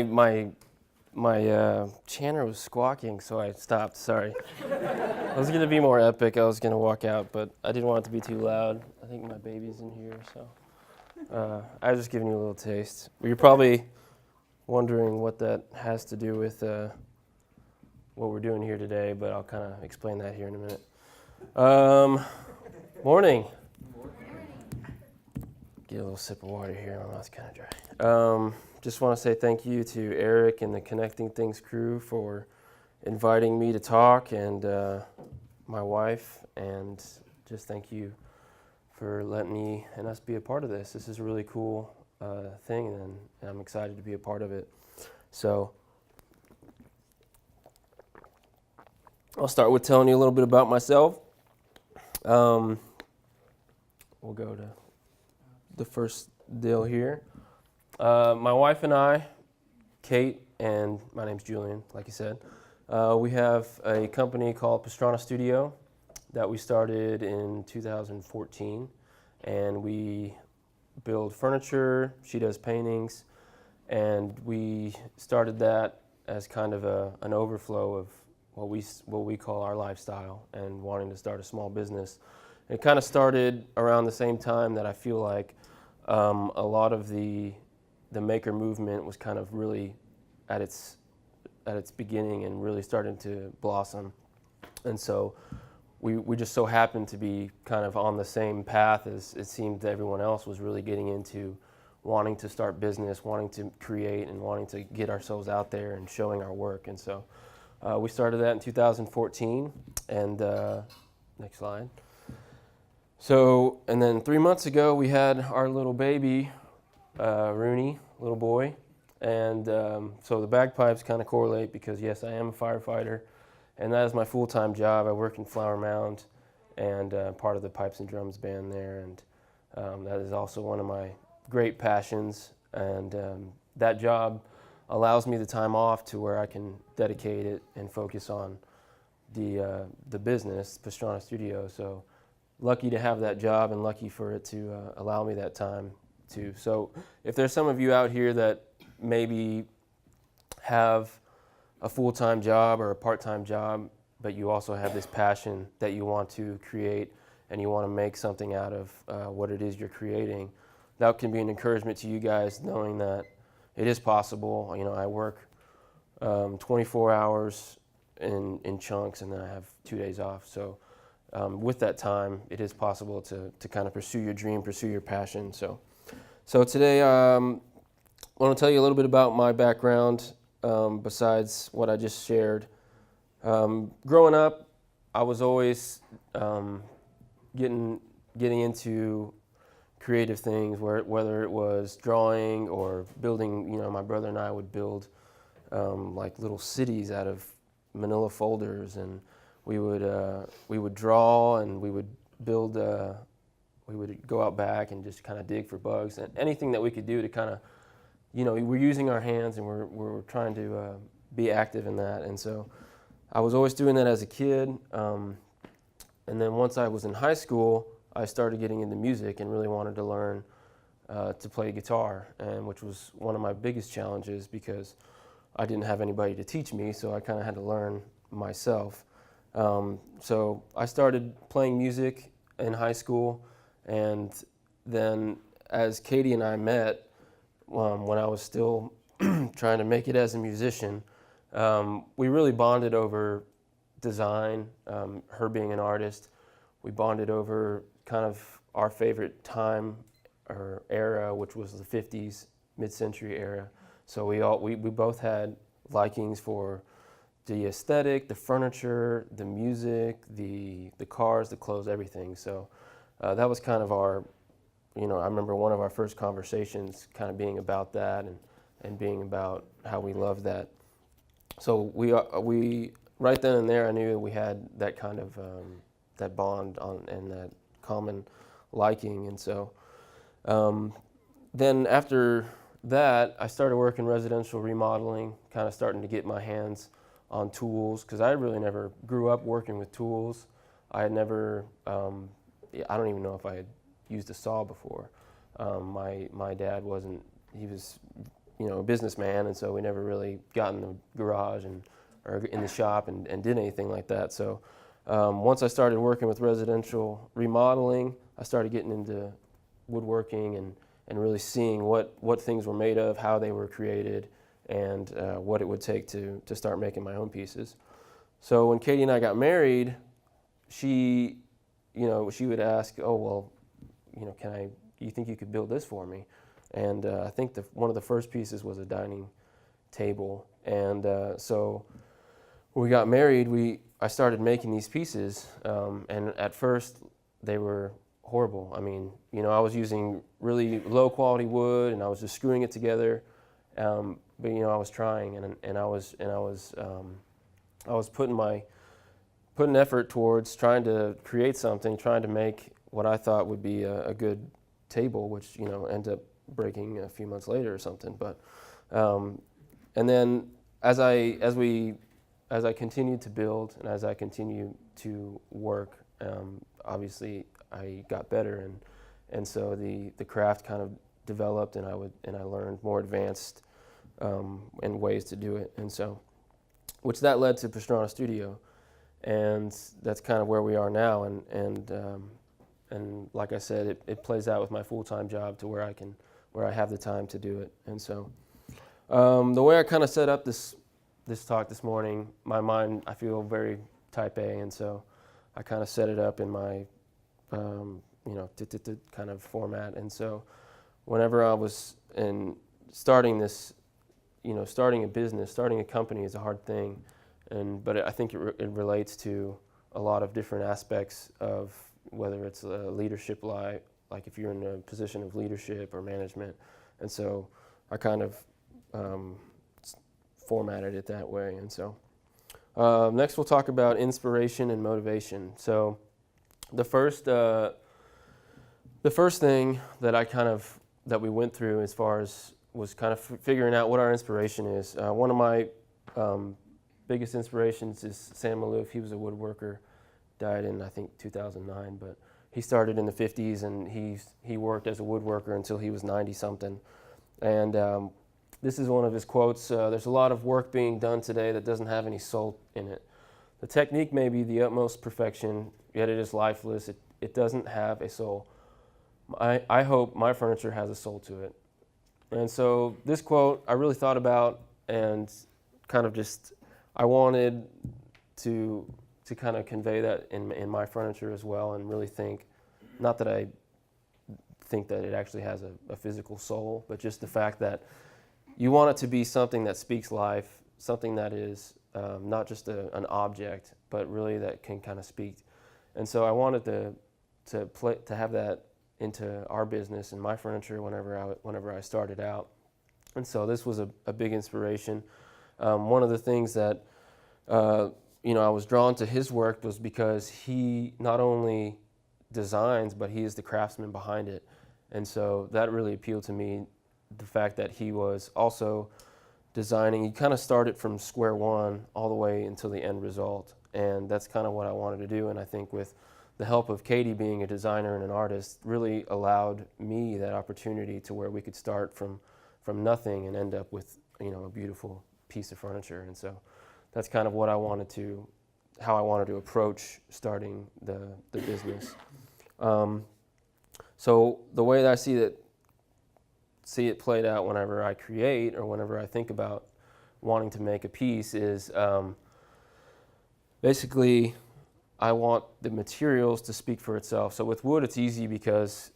My chanter was squawking, so I stopped. Sorry. I was gonna be more epic. I was gonna walk out, but I didn't want it to be too loud. I think my baby's in here, so I was just giving you a little taste. You're probably wondering what that has to do with what we're doing here today, but I'll kind of explain that here in a minute. Morning. Get a little sip of water here. My mouth's kind of dry. Just want to say thank you to Eric and the Connecting Things crew for inviting me to talk, and my wife, and just thank you for letting me and us be a part of this. This is a really cool thing, and I'm excited to be a part of it. So I'll start with telling you a little bit about myself. We'll go to the first deal here. My wife and I, Kate, and my name's Julian, like you said, we have a company called Pastrana Studio that we started in 2014, and we build furniture. She does paintings, and we started that as kind of an overflow of what we call our lifestyle and wanting to start a small business. It kind of started around the same time that I feel like a lot of the maker movement was kind of really at its beginning and really starting to blossom. And so we just so happened to be kind of on the same path as it seemed that everyone else was really getting into wanting to start business, wanting to create, and wanting to get ourselves out there and showing our work. And so we started that in 2014, and next slide. So, and then 3 months ago, we had our little baby, Rooney, little boy, and so the bagpipes kind of correlate because, yes, I am a firefighter, and that is my full-time job. I work in Flower Mound and part of the pipes and drums band there, and that is also one of my great passions, and that job allows me the time off to where I can dedicate it and focus on the business, Pastrana Studios. So lucky to have that job and lucky for it to allow me that time too. So if there's some of you out here that maybe have a full-time job or a part-time job, but you also have this passion that you want to create and you want to make something out of what it is you're creating, that can be an encouragement to you guys, knowing that it is possible. You know, I work 24 hours in chunks, and then I have 2 days off. So with that time, it is possible to kind of pursue your dream, pursue your passion. So today I want to tell you a little bit about my background besides what I just shared. Growing up, I was always getting into creative things, whether it was drawing or building. You know, my brother and I would build like little cities out of manila folders, and we would draw, and we would build. We would go out back and just kind of dig for bugs and anything that we could do to kind of, you know, we're using our hands and we're trying to be active in that. And so I was always doing that as a kid. And then once I was in high school, I started getting into music and really wanted to learn to play guitar, and which was one of my biggest challenges because I didn't have anybody to teach me, so I kind of had to learn myself. So I started playing music in high school, and then as Katie and I met when I was still trying to make it as a musician, we really bonded over design, her being an artist. We bonded over kind of our favorite time or era, which was the 50s, mid-century era. So we both had likings for the aesthetic, the furniture, the music, the cars, the clothes, everything. So that was kind of our, you know, I remember one of our first conversations kind of being about that and being about how we loved that. So we right then and there, I knew we had that kind of that bond and that common liking. And so then after that, I started working residential remodeling, kind of starting to get my hands on tools, because I really never grew up working with tools. I had never, I don't even know if I had used a saw before. My dad wasn't, he was a businessman, and so we never really got in the garage or in the shop and did anything like that. So once I started working with residential remodeling, I started getting into woodworking and really seeing what things were made of, how they were created, and what it would take to start making my own pieces. So when Katie and I got married, she would ask, "Oh, well, do you think you could build this for me?" And I think one of the first pieces was a dining table. And so when we got married, I started making these pieces, and at first they were horrible. I mean, I was using really low quality wood, and I was just screwing it together. But I was trying, and I was putting effort towards trying to create something, trying to make what I thought would be a good table, which ended up breaking a few months later or something. But and then as I continued to build and as I continued to work, obviously I got better, and so the craft kind of developed, and I learned more advanced and ways to do it, and so which that led to Pastrana Studio, and that's kind of where we are now, and like I said, it plays out with my full-time job to where I have the time to do it. And so the way I kind of set up this talk this morning, my mind, I feel very type A, and so I kind of set it up in my kind of format. And so whenever I was starting this, starting a business, starting a company is a hard thing, but I think it relates to a lot of different aspects of whether it's a leadership like if you're in a position of leadership or management. And so I kind of formatted it that way. And so next we'll talk about inspiration and motivation. So the first thing that we went through as far as was kind of figuring out what our inspiration is. One of my biggest inspirations is Sam Malouf. He was a woodworker, died in I think 2009, but he started in the 50s, and he worked as a woodworker until he was 90 something. And this is one of his quotes: "There's a lot of work being done today that doesn't have any soul in it. The technique may be the utmost perfection, yet it is lifeless. It doesn't have a soul. I hope my furniture has a soul to it." And so this quote I really thought about, and kind of just I wanted to kind of convey that in my furniture as well, and really think, not that I think that it actually has a physical soul, but just the fact that you want it to be something that speaks life, something that is not just an object, but really that can kind of speak. And so I wanted to have that into our business and my furniture whenever I started out. And so this was a big inspiration. One of the things that I was drawn to his work was because he not only designs, but he is the craftsman behind it. And so that really appealed to me, the fact that he was also designing. He kind of started from square one all the way until the end result. And that's kind of what I wanted to do. And I think with the help of Katie being a designer and an artist really allowed me that opportunity to where we could start from nothing and end up with a beautiful piece of furniture. And so that's kind of how I wanted to approach starting the business. So the way that I see it played out whenever I create or whenever I think about wanting to make a piece is basically I want the materials to speak for itself. So with wood, it's easy because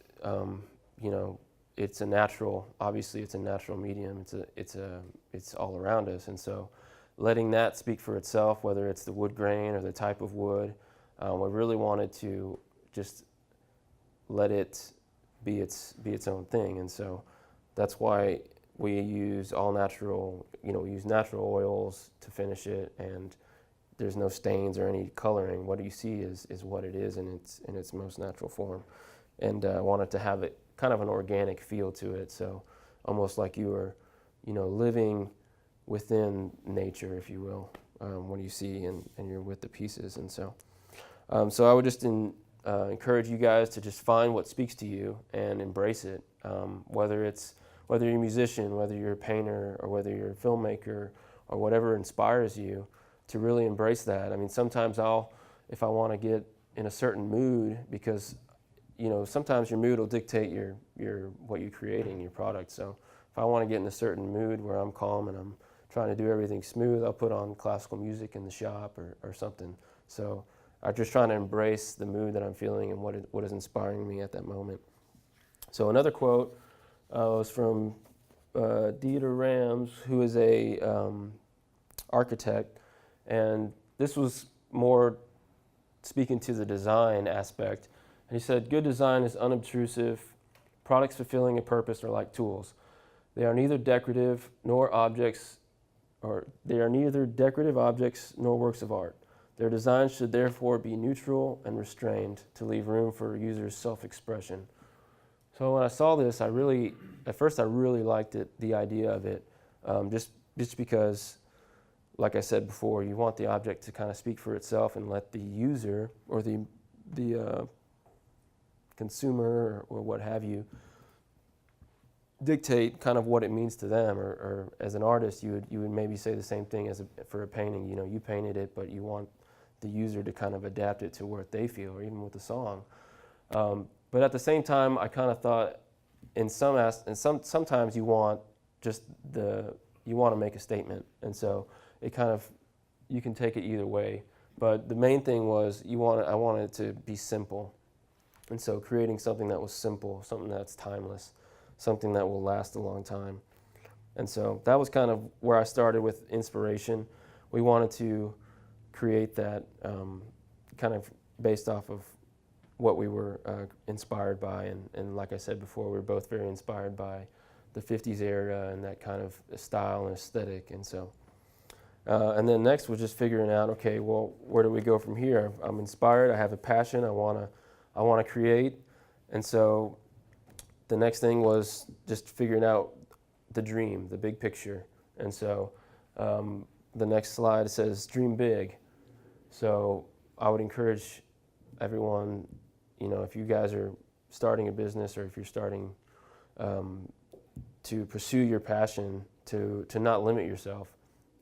it's a natural. Obviously, it's a natural medium. It's all around us, and so letting that speak for itself, whether it's the wood grain or the type of wood, we really wanted to just let it be its own thing. And so that's why we use all natural. We use natural oils to finish it, and there's no stains or any coloring. What you see is what it is in its most natural form. And I wanted to have it kind of an organic feel to it, so almost like you were, living within nature, if you will, when you see and you're with the pieces. And so I would just encourage you guys to just find what speaks to you and embrace it, whether it's whether you're a musician, whether you're a painter, or whether you're a filmmaker, or whatever inspires you, to really embrace that. I mean, sometimes if I want to get in a certain mood, because sometimes your mood will dictate what you're creating, your product. So if I want to get in a certain mood where I'm calm and I'm trying to do everything smooth, I'll put on classical music in the shop or something. So I'm just trying to embrace the mood that I'm feeling and what is inspiring me at that moment. So another quote was from Dieter Rams, who is a architect, and this was more speaking to the design aspect. And he said, "Good design is unobtrusive. Products fulfilling a purpose are like tools. They are neither decorative objects nor works of art. Their design should therefore be neutral and restrained to leave room for users' self-expression." So when I saw this, at first I really liked it, the idea of it, just because, like I said before, you want the object to kind of speak for itself and let the user or the consumer or what have you dictate kind of what it means to them. Or as an artist, you would maybe say the same thing for a painting. You painted it, but you want the user to kind of adapt it to what they feel, or even with the song. But at the same time, I kind of thought, sometimes you want to make a statement, and so you can take it either way. But the main thing was I wanted it to be simple, and so creating something that was simple, something that's timeless, something that will last a long time. And so that was kind of where I started with inspiration. We wanted to create that kind of based off of what we were inspired by, and like I said before, we were both very inspired by the 50s era and that kind of style and aesthetic. And so and then next was just figuring out, okay, well, where do we go from here? I'm inspired, I have a passion, I want to create. And so the next thing was just figuring out the dream, the big picture. And so the next slide says dream big. So I would encourage everyone, if you guys are starting a business, or if you're starting to pursue your passion, to not limit yourself.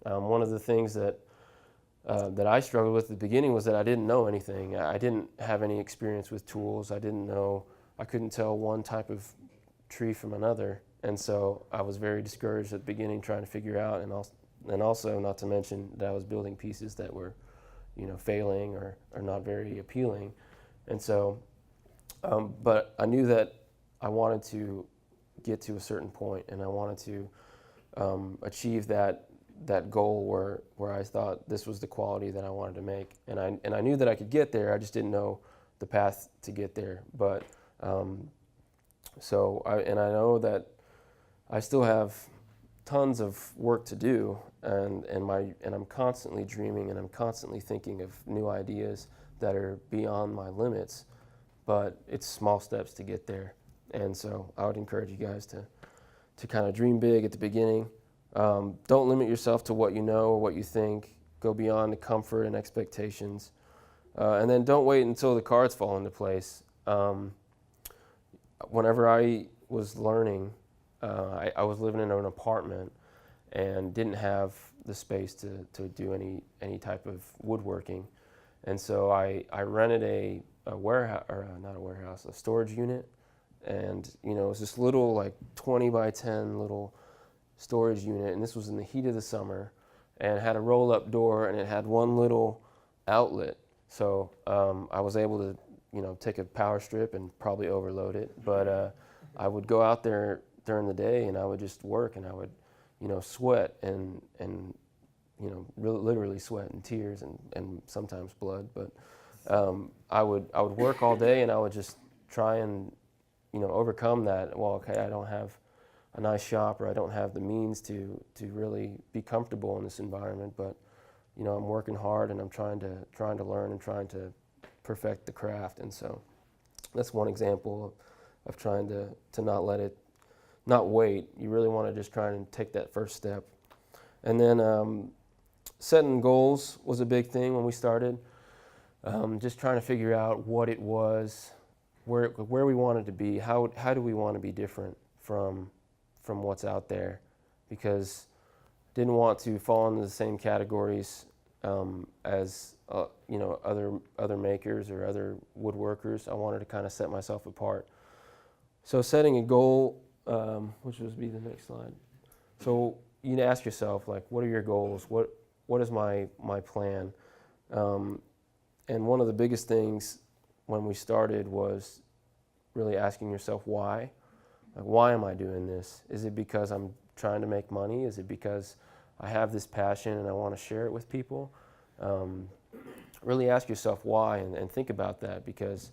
One of the things that I struggled with at the beginning was that I didn't know anything. I didn't have any experience with tools. I couldn't tell one type of tree from another. And so I was very discouraged at the beginning trying to figure out, and also not to mention that I was building pieces that were, failing or not very appealing. And so, but I knew that I wanted to get to a certain point, and I wanted to achieve that goal where I thought this was the quality that I wanted to make, and I knew that I could get there. I just didn't know the path to get there. But so I know that I still have tons of work to do, and I'm constantly dreaming, and I'm constantly thinking of new ideas that are beyond my limits. But it's small steps to get there, and so I would encourage you guys to kind of dream big at the beginning. Don't limit yourself to what you know or what you think. Go beyond the comfort and expectations. And then don't wait until the cards fall into place. Whenever I was learning, I was living in an apartment and didn't have the space to do any type of woodworking. And so I rented a warehouse, or not a warehouse, a storage unit. And, it was this little, like 20 by 10 little storage unit, and this was in the heat of the summer, and it had a roll-up door, and it had one little outlet. So I was able to, take a power strip and probably overload it. But I would go out there during the day, and I would just work, and I would, sweat and literally sweat and tears and sometimes blood. But I would work all day, and I would just try and overcome that. Well, okay, I don't have a nice shop, or I don't have the means to really be comfortable in this environment, but I'm working hard, and I'm trying to learn and trying to perfect the craft. And so that's one example of trying to not wait. You really want to just try and take that first step. And then setting goals was a big thing when we started. Just trying to figure out what it was, where we wanted to be, how do we want to be different from from what's out there, because didn't want to fall into the same categories as other makers or other woodworkers. I wanted to kind of set myself apart. So setting a goal, which would be the next slide. So you need to ask yourself, like, what are your goals? What is my plan? And one of the biggest things when we started was really asking yourself why. Like, why am I doing this? Is it because I'm trying to make money? Is it because I have this passion and I want to share it with people? Really ask yourself why, and think about that, because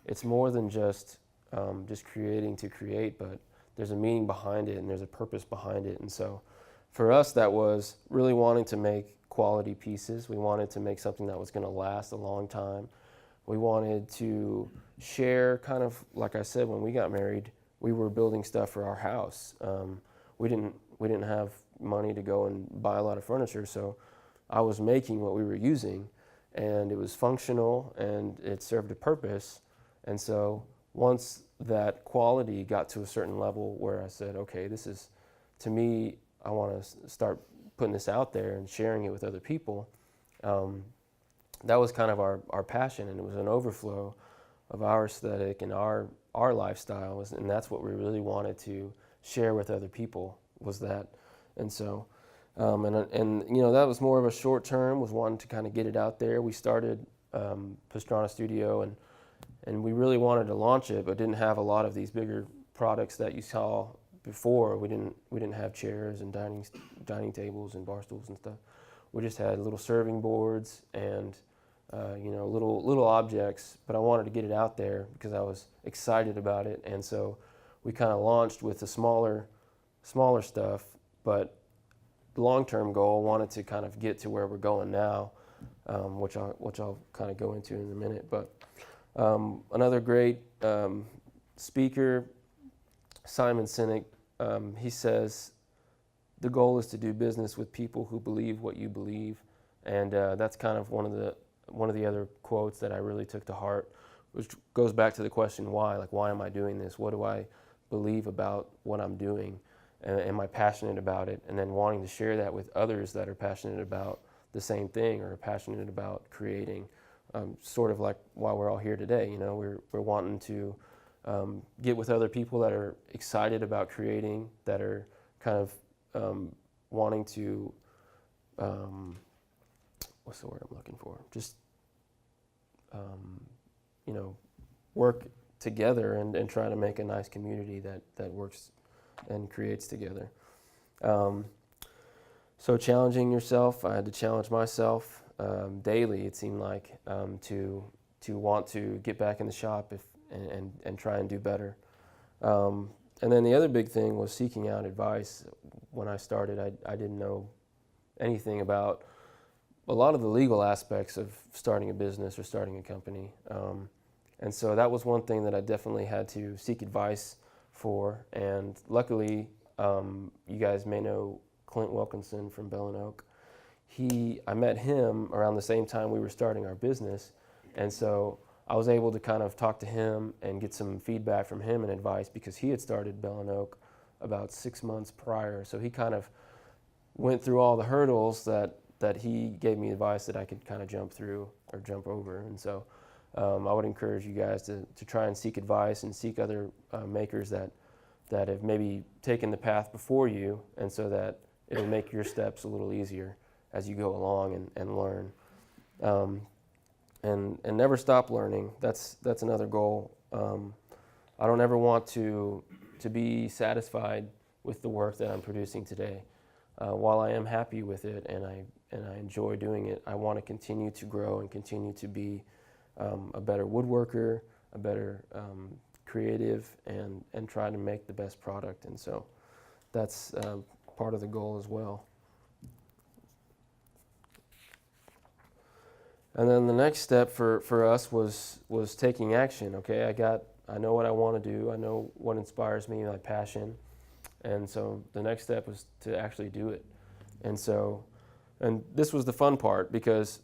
it's more than just creating to create, but there's a meaning behind it and there's a purpose behind it. And so for us, that was really wanting to make quality pieces. We wanted to make something that was going to last a long time. We wanted to share, kind of like I said, when we got married, we were building stuff for our house. We didn't have money to go and buy a lot of furniture, so I was making what we were using, and it was functional and it served a purpose. And so once that quality got to a certain level where I said, okay, this is, to me, I want to start putting this out there and sharing it with other people, that was kind of our passion, and it was an overflow of our aesthetic and our lifestyle, and that's what we really wanted to share with other people, was that. And so and that was more of a short term, was wanting to kind of get it out there. We started Pastrana Studio, and we really wanted to launch it, but didn't have a lot of these bigger products that you saw before. We didn't have chairs and dining tables and bar stools and stuff. We just had little serving boards and little objects, but I wanted to get it out there because I was excited about it. And so we kind of launched with the smaller stuff, but the long-term goal, wanted to kind of get to where we're going now, which I'll kind of go into in a minute. But another great speaker, Simon Sinek, he says, the goal is to do business with people who believe what you believe. And that's kind of one of the other quotes that I really took to heart, which goes back to the question why. Like, why am I doing this? What do I believe about what I'm doing? Am I passionate about it? And then wanting to share that with others that are passionate about the same thing or are passionate about creating. Sort of like why we're all here today. We're wanting to get with other people that are excited about creating, that are kind of wanting to, what's the word I'm looking for? Just, work together and try to make a nice community that works and creates together. So challenging yourself, I had to challenge myself daily, it seemed like, to want to get back in the shop and try and do better. And then the other big thing was seeking out advice. When I started, I didn't know anything about a lot of the legal aspects of starting a business or starting a company. And so that was one thing that I definitely had to seek advice for. And luckily, you guys may know Clint Wilkinson from Bell and Oak. I met him around the same time we were starting our business. And so I was able to kind of talk to him and get some feedback from him and advice, because he had started Bell and Oak about 6 months prior. So he kind of went through all the hurdles that he gave me advice that I could kind of jump through or jump over. And so I would encourage you guys to try and seek advice and seek other makers that have maybe taken the path before you, and so that it'll make your steps a little easier as you go along and learn. And never stop learning. That's another goal. I don't ever want to be satisfied with the work that I'm producing today. While I am happy with it and I enjoy doing it, I want to continue to grow and continue to be a better woodworker, a better creative, and try to make the best product. And so that's part of the goal as well. And then the next step for us was taking action. Okay, I know what I want to do. I know what inspires me, my passion. And so the next step was to actually do it. And so, and this was the fun part, because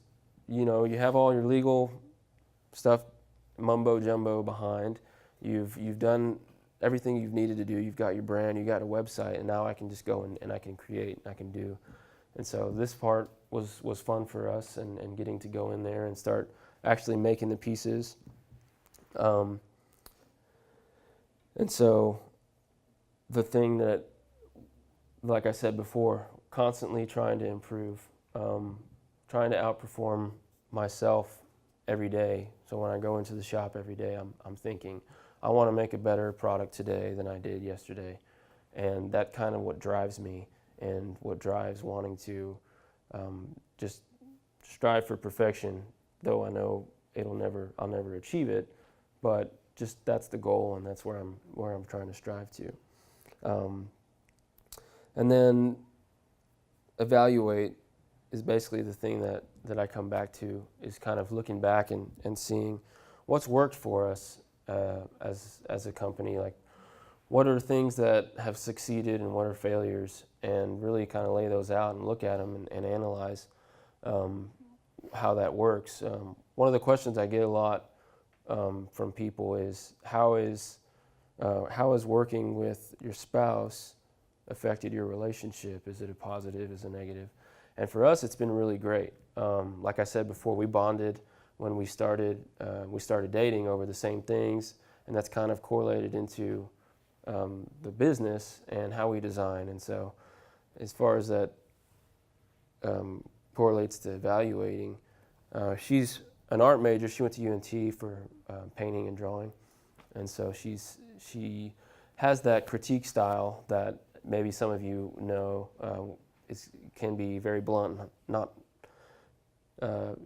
you have all your legal stuff mumbo jumbo behind. You've done everything you've needed to do. You've got your brand, you got a website, and now I can just go and I can create, and I can do. And so this part was fun for us, and getting to go in there and start actually making the pieces. And so the thing that, like I said before, constantly trying to improve, trying to outperform myself every day. So when I go into the shop every day, I'm thinking, I want to make a better product today than I did yesterday. And that kind of what drives me, and what drives wanting to just strive for perfection, though I know I'll never achieve it, but just that's the goal, and that's where I'm trying to strive to. And then evaluate is basically the thing that I come back to, is kind of looking back and seeing what's worked for us as a company. Like, what are things that have succeeded and what are failures, and really kind of lay those out and look at them and analyze how that works. One of the questions I get a lot from people is, how is working with your spouse affected your relationship? Is it a positive? Is it a negative? And for us, it's been really great. Like I said before, we bonded when we started dating over the same things, and that's kind of correlated into the business and how we design. And so as far as that correlates to evaluating, she's an art major. She went to UNT for painting and drawing. And so she has that critique style that maybe some of you know can be very blunt.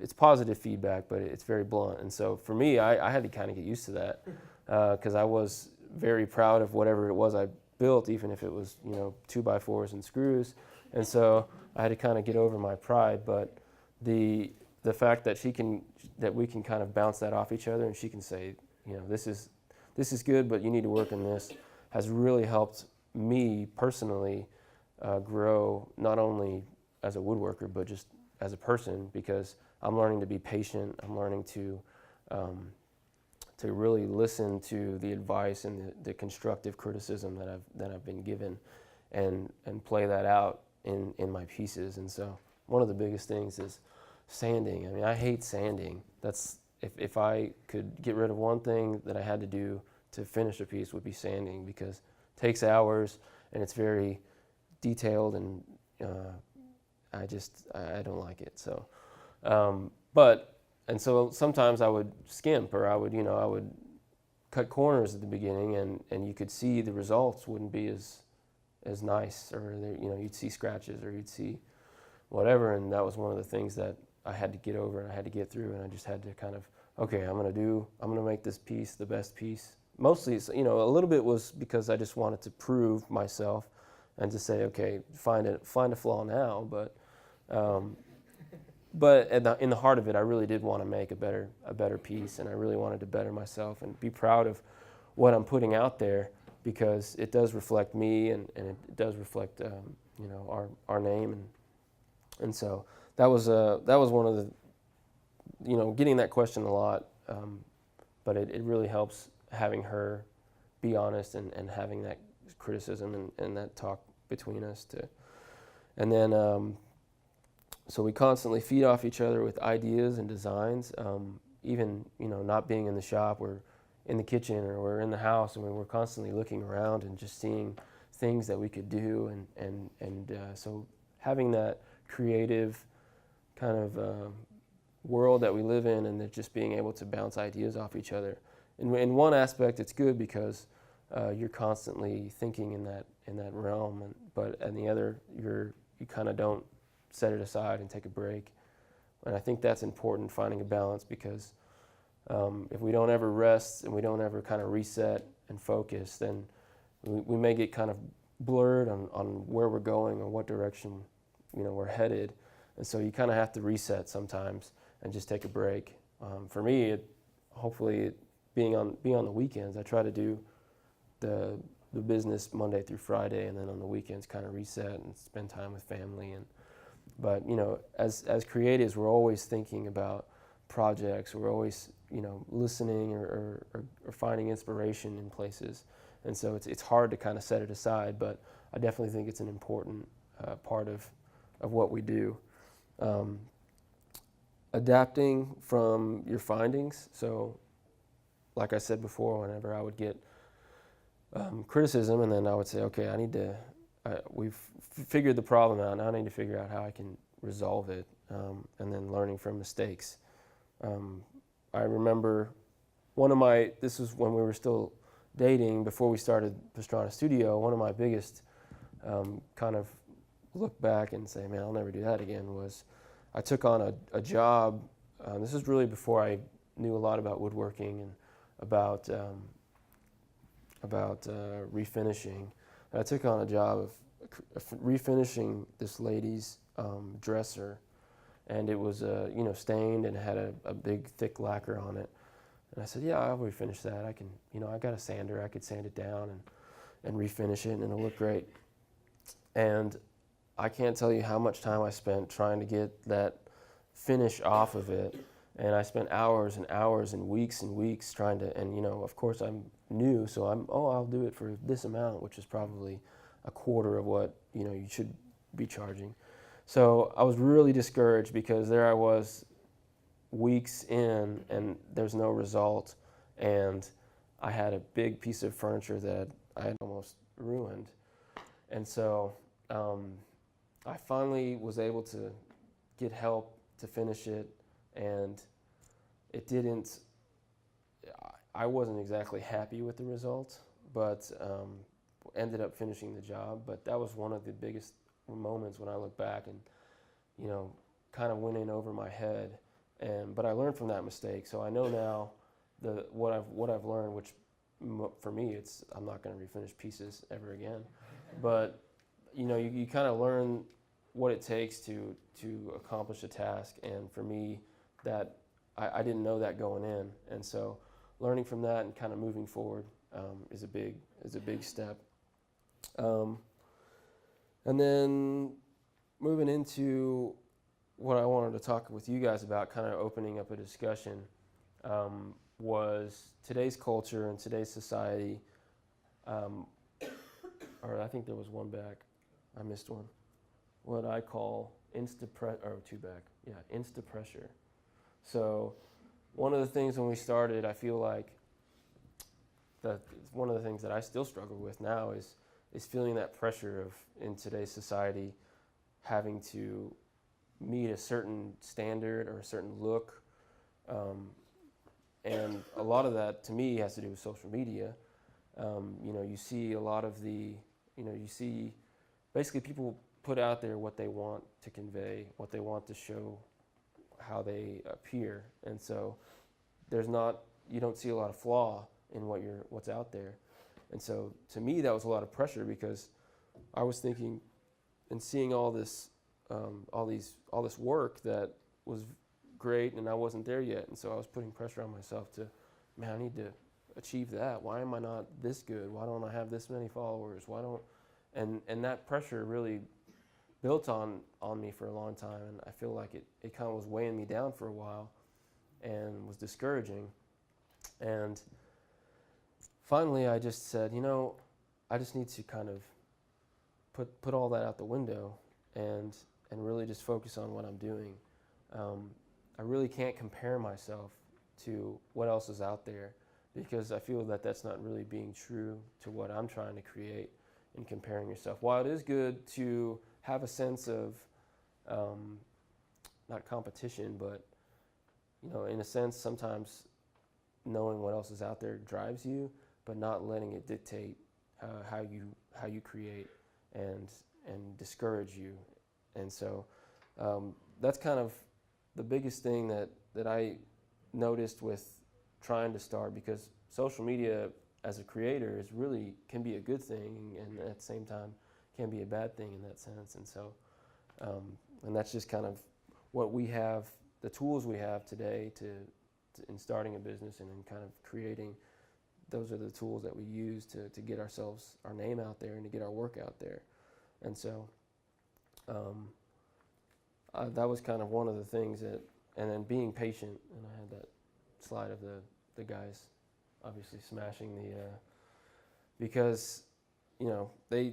It's positive feedback, but it's very blunt. And so for me, I had to kind of get used to that, because I was very proud of whatever it was I built, even if it was 2x4s and screws. And so I had to kind of get over my pride. But the fact that we can kind of bounce that off each other, and she can say, this is good, but you need to work on this, has really helped me personally grow, not only as a woodworker, but just as a person, because I'm learning to be patient. I'm learning to really listen to the advice and the constructive criticism that I've been given, and play that out in my pieces. And so one of the biggest things is sanding. I mean, I hate sanding. That's if I could get rid of one thing that I had to do to finish a piece, would be sanding, because it takes hours and it's very detailed, and I don't like it. So, and so sometimes I would skimp, or I would cut corners at the beginning, and you could see the results wouldn't be as nice, or you'd see scratches, or you'd see whatever. And that was one of the things that I had to get over and I had to get through, and I just had to kind of, okay, I'm gonna make this piece the best piece. Mostly, a little bit was because I just wanted to prove myself and to say, okay, find a flaw now, but in the heart of it, I really did want to make a better piece, and I really wanted to better myself and be proud of what I'm putting out there, because it does reflect me, and it does reflect our name, and so that was one of the, getting that question a lot, but it really helps having her be honest and having that criticism and that talk between us too. And then so we constantly feed off each other with ideas and designs. Even not being in the shop, we're in the kitchen or we're in the house, and we're constantly looking around and just seeing things that we could do, and so having that creative kind of world that we live in, and that just being able to bounce ideas off each other. In one aspect, it's good because you're constantly thinking in that realm, but in the other, you kind of don't set it aside and take a break. And I think that's important, finding a balance, because if we don't ever rest and we don't ever kind of reset and focus, then we may get kind of blurred on where we're going or what direction we're headed. And so you kind of have to reset sometimes and just take a break. For me, hopefully being on the weekends, I try to do the business Monday through Friday, and then on the weekends kind of reset and spend time with family. But as creatives, we're always thinking about projects. We're always listening or finding inspiration in places. And so it's hard to kind of set it aside, but I definitely think it's an important part of what we do. Adapting from your findings. So like I said before, whenever I would get criticism, and then I would say, okay, we've figured the problem out, now I need to figure out how I can resolve it, and then learning from mistakes. I remember this was when we were still dating, before we started Pastrana Studio, one of my biggest kind of look back and say, man, I'll never do that again, was I took on a job. This was really before I knew a lot about woodworking and about refinishing. And I took on a job of refinishing this lady's dresser, and it was stained and had a big thick lacquer on it. And I said, yeah, I'll refinish that. I can, I got a sander. I could sand it down and refinish it, and it'll look great. And I can't tell you how much time I spent trying to get that finish off of it. And I spent hours and hours and weeks trying to, and of course I'm new, so I'll do it for this amount, which is probably a quarter of what, you should be charging. So I was really discouraged, because there I was weeks in and there's no result, and I had a big piece of furniture that I had almost ruined. And so I finally was able to get help to finish it, and I wasn't exactly happy with the result, but ended up finishing the job. But that was one of the biggest moments when I look back, and kind of went in over my head. But I learned from that mistake, so I know now what I've learned, which for me, I'm not going to refinish pieces ever again. But you kind of learn what it takes to accomplish a task, and for me, that I didn't know that going in, and so learning from that and kind of moving forward is a big step. And then moving into what I wanted to talk with you guys about, kind of opening up a discussion, was today's culture and today's society. Or I think there was one back. I missed one. What I call insta pressure. So one of the things when we started, I feel like that one of the things that I still struggle with now is feeling that pressure of, in today's society, having to meet a certain standard or a certain look. And a lot of that, to me, has to do with social media. You see a lot of you see basically people put out there what they want to convey, what they want to show, how they appear. And so you don't see a lot of flaw in what's out there. And so to me, that was a lot of pressure, because I was thinking and seeing all this work that was great, and I wasn't there yet. And so I was putting pressure on myself to, man, I need to achieve that. Why am I not this good? Why don't I have this many followers? And that pressure really built on me for a long time, and I feel like it kind of was weighing me down for a while and was discouraging. And finally I just said, I just need to kind of put all that out the window and really just focus on what I'm doing. I really can't compare myself to what else is out there, because I feel that that's not really being true to what I'm trying to create in comparing yourself. While it is good to have a sense of, not competition, but, in a sense, sometimes knowing what else is out there drives you, but not letting it dictate how you create and discourage you. And so that's kind of the biggest thing that I noticed with trying to start, because social media as a creator can be a good thing, and at the same time can be a bad thing in that sense. And so and that's just kind of what we have, the tools we have today in starting a business and in kind of creating. Those are the tools that we use to get our name out there and to get our work out there. And so that was kind of one of the things and then being patient. And I had that slide of the guys obviously smashing because they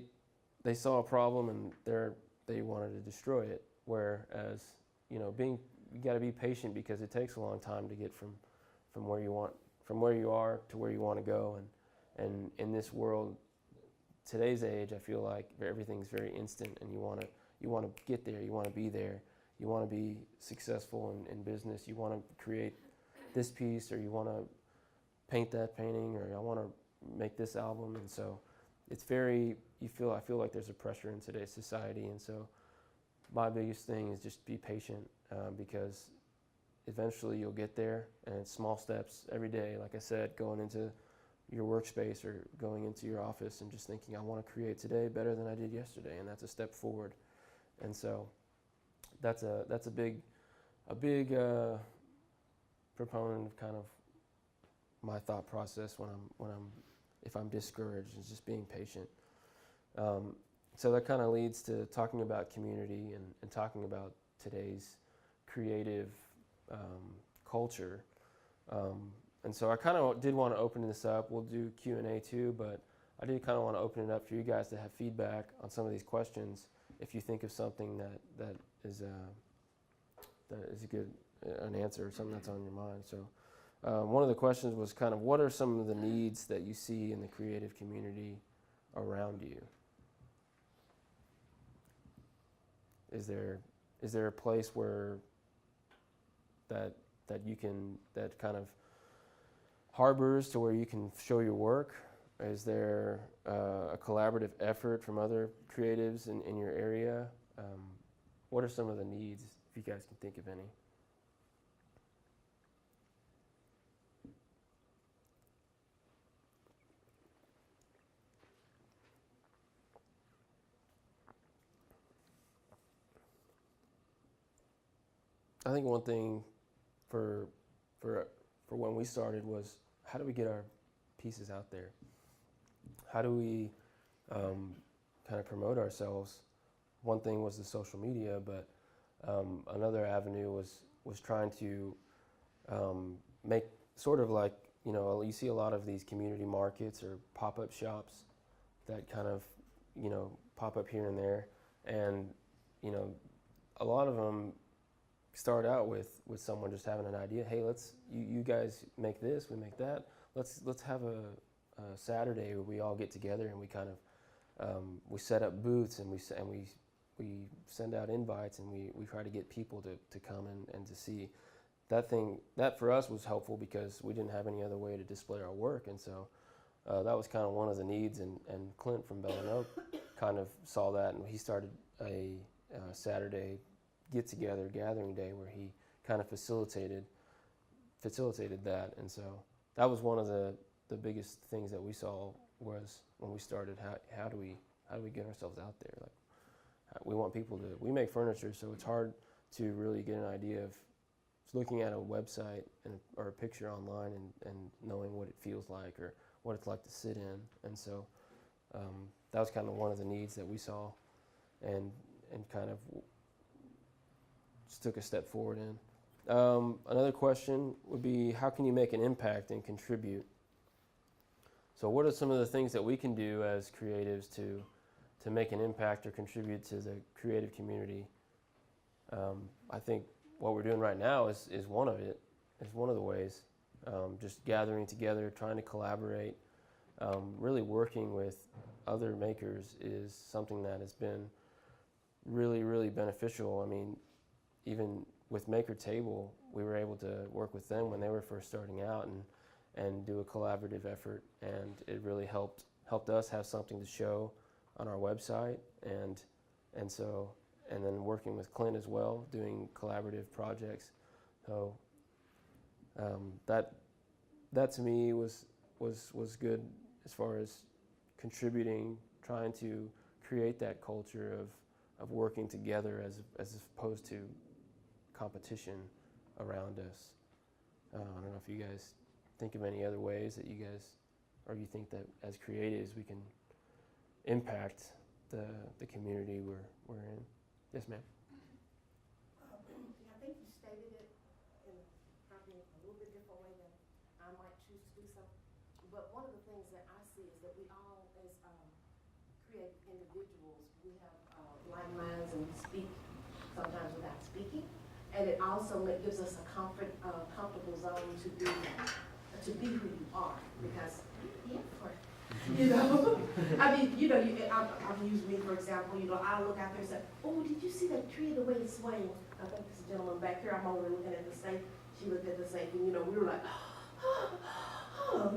saw a problem and they wanted to destroy it. Whereas you got to be patient because it takes a long time to get from where you are to where you want to go. And in this world, today's age, I feel like everything's very instant, and you want to get there, you want to be there, you want to be successful in business, you want to create this piece, or you want to paint that painting, or I want to make this album. And so it's I feel like there's a pressure in today's society. And so my biggest thing is just be patient, because eventually you'll get there, and it's small steps every day. Like I said, going into your workspace or going into your office and just thinking, I want to create today better than I did yesterday, and that's a step forward. And so that's a big proponent of kind of my thought process if I'm discouraged, is just being patient. So that kind of leads to talking about community and talking about today's creative culture. And so I kind of did want to open this up. We'll do Q&A too, but I did kind of want to open it up for you guys to have feedback on some of these questions. If you think of something that is a good an answer, or something that's on your mind. So one of the questions was kind of, what are some of the needs that you see in the creative community around you? Is there a place where that kind of harbors to where you can show your work? Is there a collaborative effort from other creatives in your area? What are some of the needs, if you guys can think of any? I think one thing for when we started was, how do we get our pieces out there? How do we kind of promote ourselves? One thing was the social media, but another avenue was trying to make sort of like, you see a lot of these community markets or pop-up shops that kind of, pop up here and there. And, a lot of them start out with someone just having an idea. Hey, you guys make this, we make that. Let's have a Saturday where we all get together and we kind of we set up booths, and we send out invites, and we try to get people to come and to see. That for us was helpful because we didn't have any other way to display our work. And so that was kind of one of the needs, and Clint from Bell and Oak kind of saw that, and he started a Saturday get-together gathering day where he kind of facilitated that. And so that was one of the biggest things that we saw was when we started, how do we get ourselves out there? Like, we want people we make furniture, so it's hard to really get an idea of looking at a website or a picture online and knowing what it feels like or what it's like to sit in. And so that was kind of one of the needs that we saw, and kind of just took a step forward in. Another question would be, how can you make an impact and contribute? So what are some of the things that we can do as creatives to make an impact or contribute to the creative community? I think what we're doing right now is one of the ways. Just gathering together, trying to collaborate, really working with other makers is something that has been really, really beneficial. I mean, even with Maker Table, we were able to work with them when they were first starting out and do a collaborative effort, and it really helped us have something to show on our website, and then working with Clint as well, doing collaborative projects. So that to me was good as far as contributing, trying to create that culture of working together as opposed to competition around us. I don't know if you guys think of any other ways that you guys, or you think that as creatives we can impact the community we're in. Yes, ma'am. I think you stated it in probably a little bit different way than I might choose to do so. But one of the things that I see is that we all individuals, we have like minds and we speak sometimes without speaking. And it also gives us a comfortable zone to be who you are, because you're for it. You know, I mean, you know, I've used me for example. You know, I look out there and say, "Oh, did you see that tree? The way it's swaying." I think this gentleman back here. I'm over looking at the snake. She looked at the snake, and you know, we were like,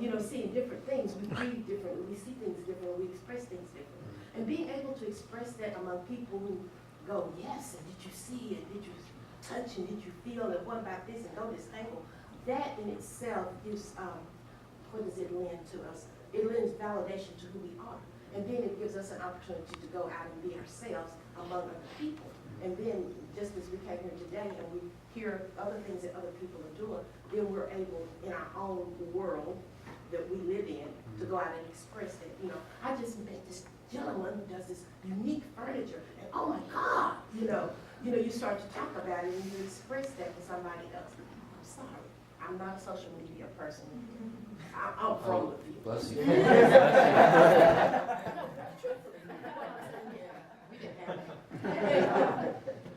you know, seeing different things. We breathe differently. We see things differently. We express things differently. And being able to express that among people who go, "Yes," and did you see it? Did you touch and did you feel it? What about this? And go this angle. That in itself gives what does it lend to us? It lends validation to who we are. And then it gives us an opportunity to go out and be ourselves among other people. And then, just as we came here today and we hear other things that other people are doing, then we're able, in our own world that we live in, to go out and express that. You know, I just met this gentleman who does this unique furniture, and oh my God, you start to talk about it and you express that to somebody else. I'm sorry, I'm not a social media person. I'm from the field. Bless you.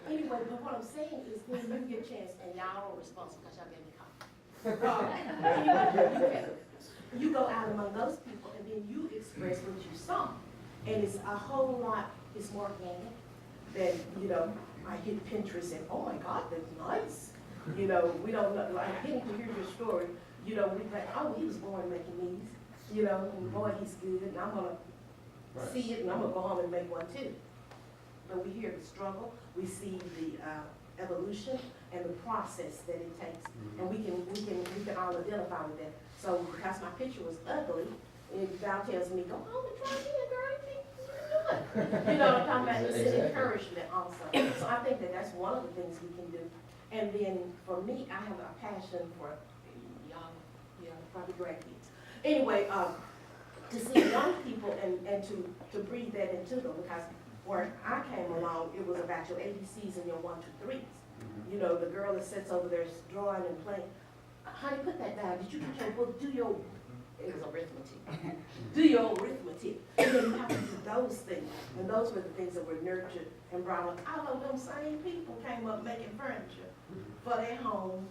Anyway, but what I'm saying is then you get a chance, and y'all are responsible because y'all gave me coffee. You go out among those people and then you express what you saw. And it's a whole lot, it's more organic than, you know, I hit Pinterest and oh my God, that's nice. You know, we don't know, like getting to hear your story, you know, we think, oh, he was born making these, you know, and boy, he's good, and I'm gonna see it, and I'm gonna go home and make one too. But we hear the struggle, we see the evolution and the process that it takes, and we can all identify with that. So because my picture was ugly, and Val tells me, go home and try again, girl, you think you're doing. You know what I'm talking about? It's an encouragement also. So I think that that's one of the things we can do. And then for me, I have a passion for young, probably grandkids. Anyway, to see young people and to breathe that into them, because where I came along, it was about your ABCs and your 1, 2, 3s. You know, the girl that sits over there drawing and playing. Honey, put that down. Did you get your book? Do your, it was arithmetic. Do your arithmetic. And then you have to do those things. And those were the things that were nurtured and brought up. All of them same people came up making furniture for their home,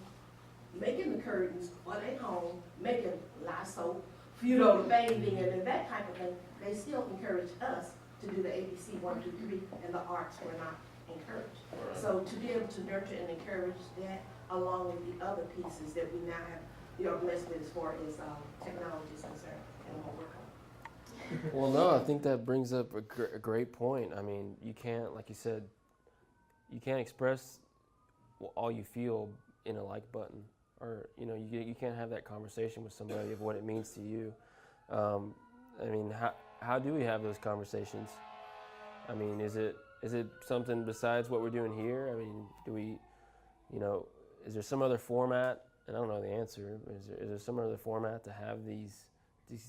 making the curtains for their home, making Lysol, you know, the bathing and that type of thing. They still encourage us to do the ABC 1, 2, 3, and the arts were not encouraged. Right. So to be able to nurture and encourage that, along with the other pieces that we now have, blessed with as far as technology is concerned, and we'll work on. Well, no, I think that brings up a great point. I mean, you can't, like you said, you can't express all you feel in a like button, or you can't have that conversation with somebody of what it means to you. I mean, how do we have those conversations? I mean, is it something besides what we're doing here? I mean, do we, is there some other format? And I don't know the answer. Is there some other format to have these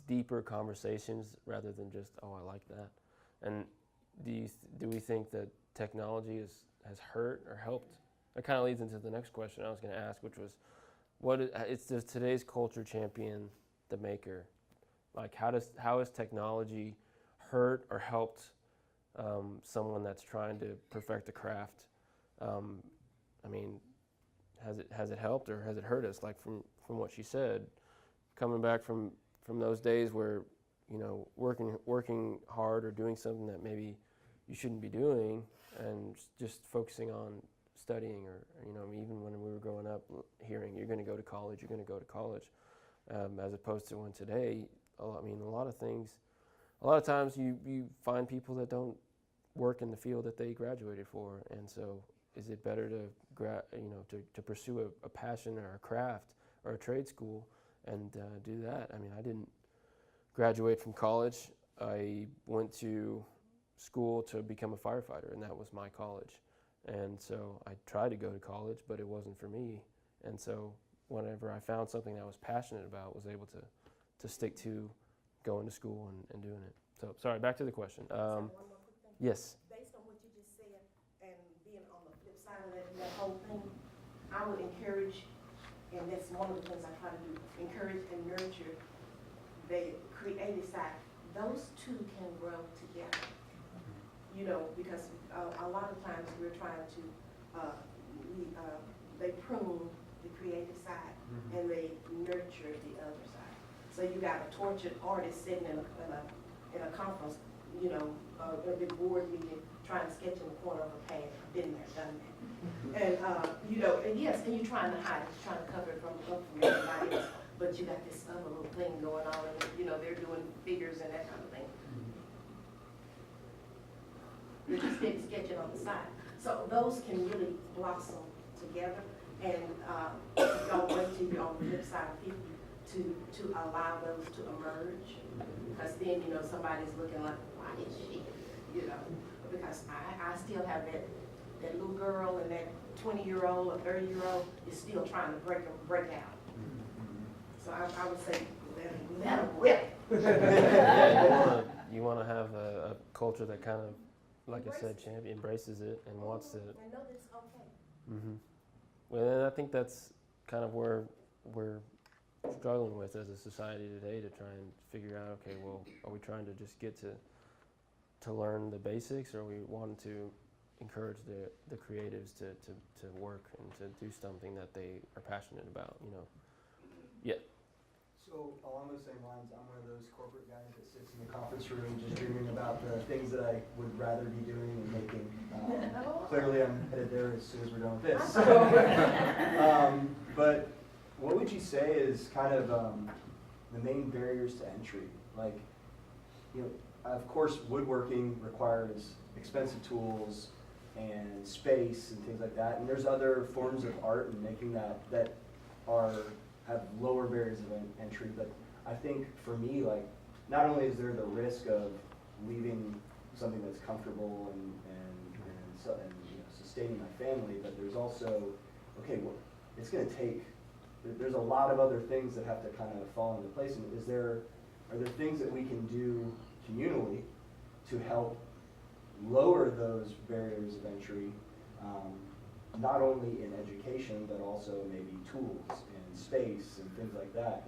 deeper conversations rather than just, oh, I like that? And do we think that technology has hurt or helped? That kind of leads into the next question I was going to ask, which was, does today's culture champion the maker? Like, how has technology hurt or helped someone that's trying to perfect a craft? I mean, has it helped or has it hurt us? Like from what she said, coming back from those days where working hard or doing something that maybe you shouldn't be doing, and just focusing on studying, or even when we were growing up, hearing you're going to go to college, as opposed to when today. I mean, a lot of times you find people that don't work in the field that they graduated for, and so is it better to pursue a passion or a craft or a trade school and do that? I mean, I didn't graduate from college. I went to school to become a firefighter, and that was my college. And so I tried to go to college, but it wasn't for me. And so whenever I found something that I was passionate about, was able to stick to going to school and doing it. So, sorry, back to the question. One more quick thing. Yes. Based on what you just said, and being on the flip side of that whole thing, I would encourage, and that's one of the things I try to do, encourage and nurture the creative side. Those two can grow together. you know, because a lot of times we're trying to, they prune the creative side and they nurture the other side. So you got a tortured artist sitting in a conference, you know, a big board meeting, trying to sketch in the corner of a pad. Been there, done that. And, you know, and yes, and you're trying to hide it, you're trying to cover it from everybody else, but you got this other little thing going on, and, you know, they're doing figures and that kind of thing. You're just sketching on the side. So those can really blossom together, and don't wait till you're on the flip side of 50 to allow those to emerge, because then, you know, somebody's looking like, why is she, you know, because I still have that little girl and that 20-year-old or 30-year-old is still trying to break out. So I would say, let them rip. Yeah, you want to have a culture that kind of, like I said, embraces it and wants to. I know that's okay. Mm-hmm. Well, and I think that's kind of where we're struggling with as a society today, to try and figure out, okay, well, are we trying to just get to learn the basics, or are we wanting to encourage the creatives to work and to do something that they are passionate about, you know? Yeah. So along those same lines, I'm one of those corporate guys that sits in the conference room just dreaming about the things that I would rather be doing and making. Clearly I'm headed there as soon as we're done with this. So, but what would you say is kind of the main barriers to entry? Like, you know, of course, woodworking requires expensive tools and space and things like that. And there's other forms of art and making that have lower barriers of entry. But I think for me, like, not only is there the risk of leaving something that's comfortable and you know, sustaining my family, but there's also, okay, well, it's going to take. There's a lot of other things that have to kind of fall into place. And are there things that we can do communally to help lower those barriers of entry, not only in education, but also maybe tools and space and things like that?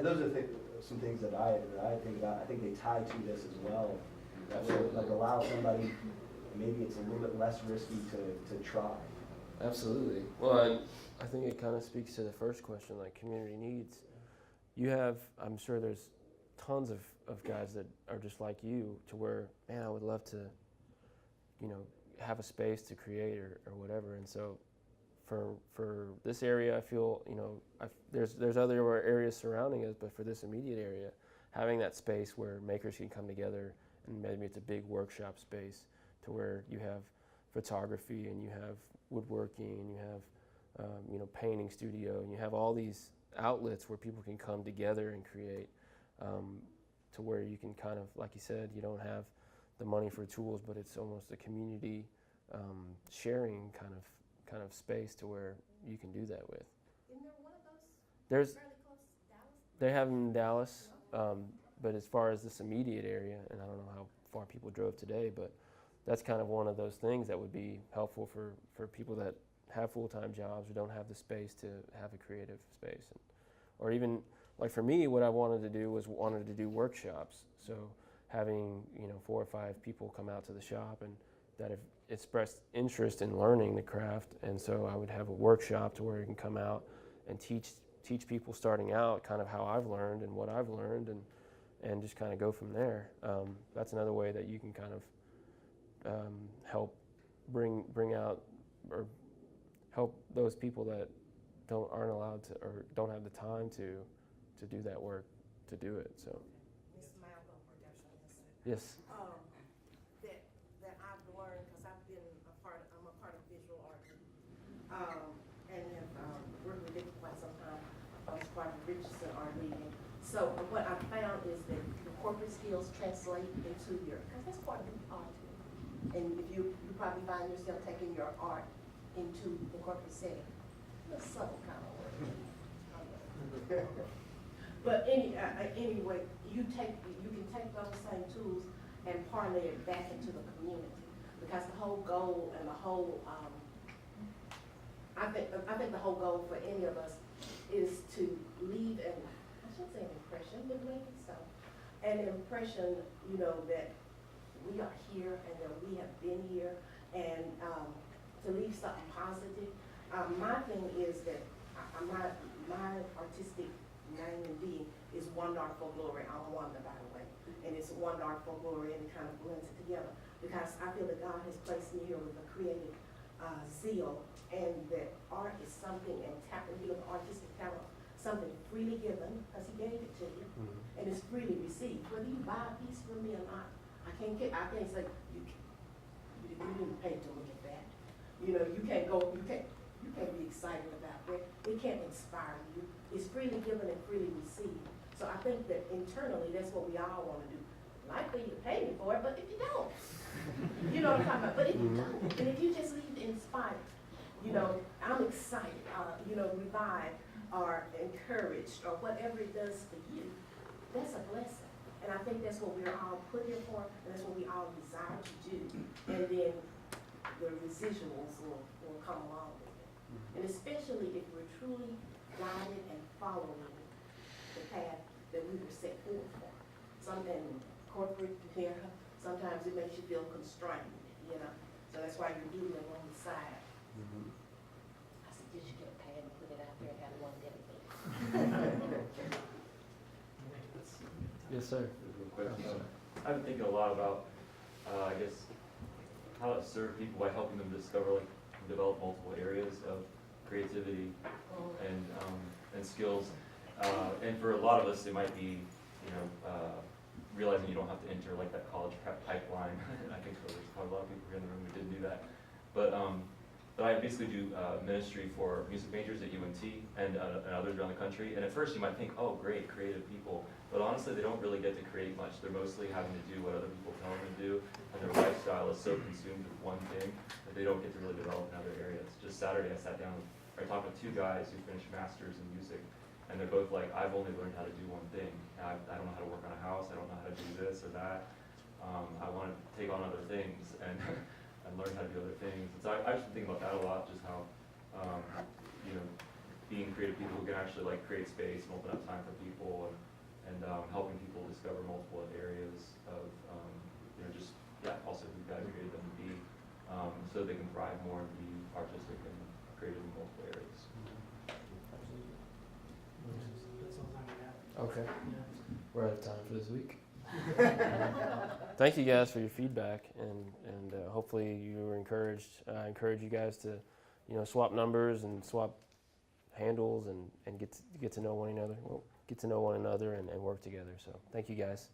Those are some things that I think about. I think they tie to this as well. That would like allow somebody, maybe it's a little bit less risky to try. Absolutely. Well, I think it kind of speaks to the first question, like community needs. You have, I'm sure there's tons of guys that are just like you, to where, man, I would love to, you know, have a space to create or whatever. And so for this area, I feel, you know, there's other areas surrounding us, but for this immediate area, having that space where makers can come together, and maybe it's a big workshop space to where you have photography and you have woodworking and you have you know, painting studio, and you have all these outlets where people can come together and create, to where you can kind of, like you said, you don't have the money for tools, but it's almost a community sharing kind of space to where you can do that with. Isn't there one of those There's fairly close to Dallas? they have them in Dallas, but as far as this immediate area, and I don't know how far people drove today, but that's kind of one of those things that would be helpful for people that have full-time jobs or don't have the space to have a creative space. Or even, like for me, what I wanted to do workshops. So having, you know, 4 or 5 people come out to the shop and that have expressed interest in learning the craft, and so I would have a workshop to where you can come out and teach people starting out kind of how I've learned and what I've learned, and just kind of go from there. That's another way that you can kind of help bring out or help those people that aren't allowed to or don't have the time to do that work, to do it. So Miss Malcolm, definitely. yes. That I've learned, because I'm a part of Visual Art League, and have worked with it for quite some time. I was part of Richardson Art League. So what I found is that the corporate skills translate into because that's part of the art too. And if you probably find yourself taking your art into the corporate setting, a subtle kind of work. But anyway, you can take those same tools and parlay it back into the community, because the whole goal and the whole I think the whole goal for any of us is to leave an, I shouldn't say an impression, but maybe so, an impression, you know, that we are here and that we have been here, and to leave something positive. My thing is that my artistic name and being is One Art for Glory. I'm Wanda, by the way, and it's One Art for Glory, and it kind of blends it together because I feel that God has placed me here with a creative zeal, and that art is something, and tapping into artistic talent, something freely given because He gave it to you, and it's freely received. Whether you buy a piece from me or not, I can't say you didn't pay to look at that. You know, you can't be excited about that. It can't inspire you. It's freely given and freely received. So I think that internally, that's what we all want to do. Likely you pay me for it, but if you don't, you know what I'm talking about. But if you don't, and if you just leave inspired, you know, I'm excited, you know, revived or encouraged or whatever it does for you, that's a blessing. And I think that's what we're all put here for, and that's what we all desire to do. And then the residuals will come along with it. And especially if we're truly guided and following the path that we were set forth for. Something corporate here, sometimes it makes you feel constrained, you know. So that's why you're doing it on the side. I suggest you get a pad and put it out there and have one dedicated. Yes, sir. Real quick, I've been thinking a lot about, I guess, how to serve people by helping them discover, like, develop multiple areas of creativity and skills. And for a lot of us, it might be, you know, realizing you don't have to enter like that college prep pipeline. I think there's probably a lot of people here in the room who didn't do that. But I basically do ministry for music majors at UNT and others around the country. And at first you might think, oh, great, creative people. But honestly, they don't really get to create much. They're mostly having to do what other people tell them to do. And their lifestyle is so consumed with one thing that they don't get to really develop in other areas. Just Saturday, I sat down, I talked with two guys who finished masters in music. And they're both like, I've only learned how to do one thing. I don't know how to work on a house. I don't know how to do this or that. I want to take on other things and and learn how to do other things. And so I've just been thinking about that a lot, just how, you know, being creative people who can actually like create space and open up time for people and helping people discover multiple areas of, you know, just, yeah, also who God created them to be, so they can thrive more and be artistic and creative in multiple areas. Okay. We're out of time for this week. Thank you guys for your feedback, and hopefully you were encouraged. I encourage you guys to, you know, swap numbers and swap handles and get to know one another. Well, get to know one another and work together. So thank you guys.